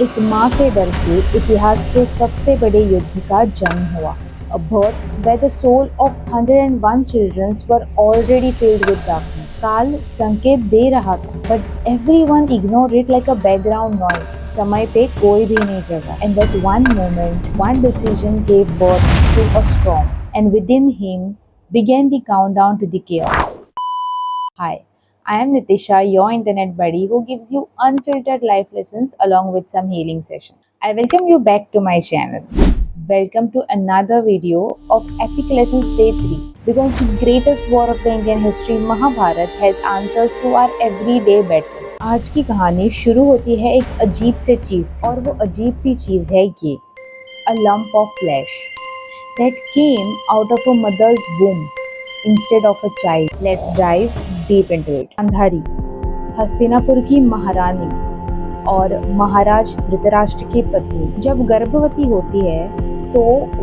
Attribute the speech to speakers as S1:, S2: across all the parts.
S1: एक माँ के डर से इतिहास के सबसे बड़े युद्ध का जन्म हुआ। A birth where the soul of 101 children were already filled with darkness. काल संकेत दे रहा था, but everyone ignored it like a background noise. समय पे कोई भी नहीं जगा. And that one moment, one decision gave birth to a storm. And within him began the countdown to the chaos. Hi, I am Nitisha, your internet buddy who gives you unfiltered life lessons along with some healing sessions. I welcome you back to my channel. Welcome to another video of Epic Lessons Day 3. Because the greatest war of the Indian history, Mahabharat, has answers to our everyday battle. आज की कहानी शुरू होती है एक अजीब से चीज से, और वो अजीब सी चीज है ये, a lump of flesh that came out of a mother's womb instead of a child. Let's dive deep into it. Gandhari, Hastinapur की महारानी और महाराज धृतराष्ट्र की पत्नी, जब गर्भवती होती है तो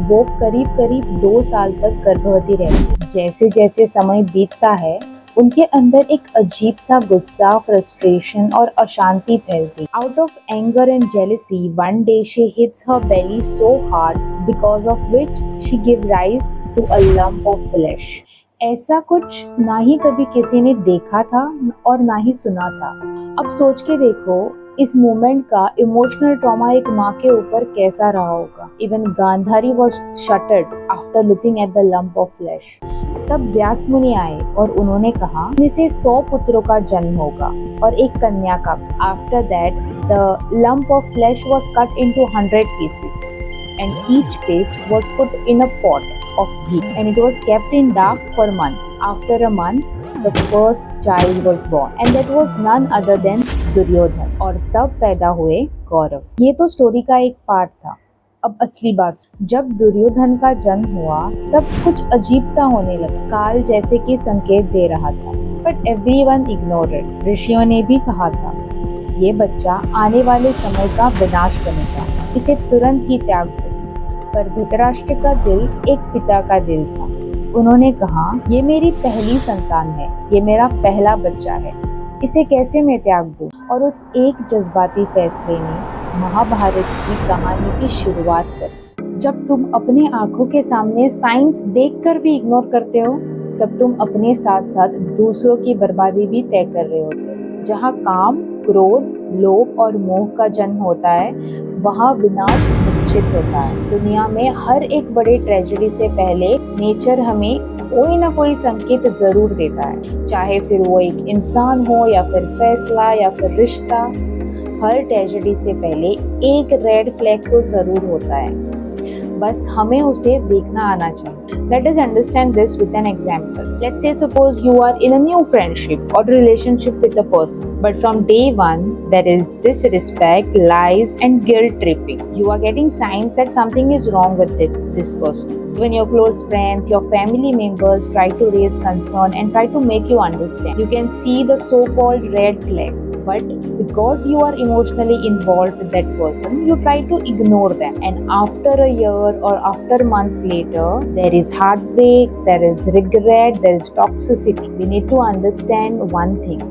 S1: वो करीब करीब 2 साल तक गर्भवती रहती है। जैसे जैसे समय बीतता है उनके अंदर एक अजीब सा गुस्सा, फ्रस्ट्रेशन और अशांति फैलती। Out of anger and jealousy, one day she hits her belly so hard because of which she give rise to a lump of flesh. ऐसा कुछ ना ही कभी किसी ने देखा था और ना ही सुना था। अब सोच के देखो इस मोमेंट का इमोशनल ट्रॉमा एक माँ के ऊपर कैसा रहा होगा। Even Gandhari was shattered after looking at the lump of flash. तब व्यास मुनि आए और उन्होंने कहा इनसे 100 पुत्रों का जन्म होगा और एक कन्या का। After that the lump of flash was cut into 100 pieces and each piece was put in a pot of ghee and it was kept in dark for months. After a month, the first child was born and that was none other than Duryodhan. और तब पैदा हुए कौरव। ये तो story का एक part था। अब असली बात, जब दुर्योधन का जन्म हुआ तब कुछ अजीब सा होने लगा। काल जैसे कि संकेत दे रहा था, बट एवरीवन इग्नोर्ड इट। ऋषियों ने भी कहा था ये बच्चा आने वाले समय का विनाश बनेगा, इसे तुरंत ही त्याग दो। पर धृतराष्ट्र का दिल एक पिता का दिल था। उन्होंने कहा ये मेरी पहली संतान है, ये मेरा पहला बच्चा है, इसे कैसे मैं त्याग दूं? और उस एक जज्बाती फैसले ने महाभारत की कहानी की शुरुआत कर। जब तुम अपने आंखों के सामने साइंस देखकर भी इग्नोर करते हो, तब तुम अपने साथ साथ दूसरों की बर्बादी भी तय कर रहे होते हो। जहाँ काम, क्रोध, लोभ और मोह का जन्म होता है, वहाँ विनाश निश्चित होता है। दुनिया में हर एक बड़े ट्रेजेडी से पहले नेचर हमें कोई ना कोई संकेत जरूर देता है, चाहे फिर वो एक इंसान हो या फिर फैसला या फिर रिश्ता। हर ट्रेजेडी से पहले एक रेड फ्लैग तो जरूर होता है, बस हमें उसे देखना आना चाहिए। Let us understand this with an example. Let's say suppose you are in a new friendship or relationship with a person, but from day one there is disrespect, lies and guilt tripping. You are getting signs that something is wrong with this person. When your close friends, your family members try to raise concern and try to make you understand, you can see the so-called red flags, but because you are emotionally involved with that person, you try to ignore them, and after a year or after months later, there is heartbreak, there is regret, there is toxicity. We need to understand one thing.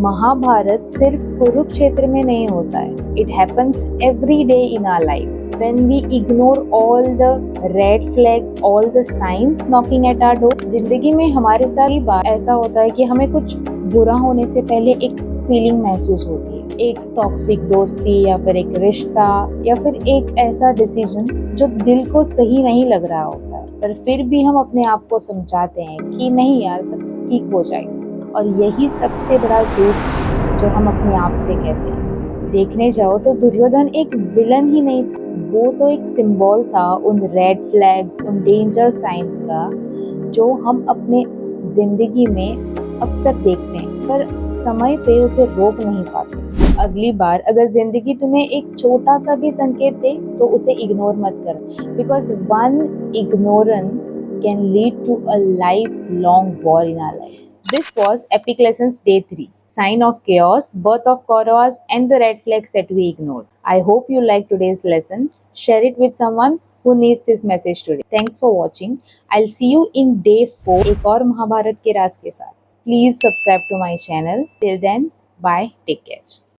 S1: Mahabharat सिर्फ कुरुक्षेत्र में नहीं होता है. It happens every day in our life. When we ignore all the red flags, all the signs knocking at our door, जिंदगी में हमारे साथ ही बार ऐसा होता है कि हमें कुछ बुरा होने से पहले एक फीलिंग महसूस होती है, एक टॉक्सिक दोस्ती या फिर एक रिश्ता या फिर एक ऐसा डिसीजन जो दिल को सही नहीं लग रहा होता है, पर फिर भी हम अपने आप को समझाते हैं कि नहीं यार, सब ठीक हो जाएगा। और यही सबसे बड़ा झूठ जो हम अपने आप से कहते हैं। देखने जाओ तो दुर्योधन एक विलन ही नहीं था, वो तो एक सिंबल था उन रेड फ्लैग्स, उन डेंजर साइंस का, जो हम अपने जिंदगी में अक्सर देखते हैं, पर समय पे उसे रोक नहीं पाते। अगली बार अगर जिंदगी तुम्हें एक छोटा सा भी संकेत दे तो उसे इग्नोर मत करो, because one ignorance can lead to a life long war in our life. This was Epic Lessons Day 3. Sign of Chaos, Birth of Kauravas and the Red Flags that we ignored. I hope you liked today's lesson. Share it with someone who needs this message today. Thanks for watching. I'll see you in Day 4 एक और महाभारत के राज के साथ. Please subscribe to my channel. Till then, bye. Take care.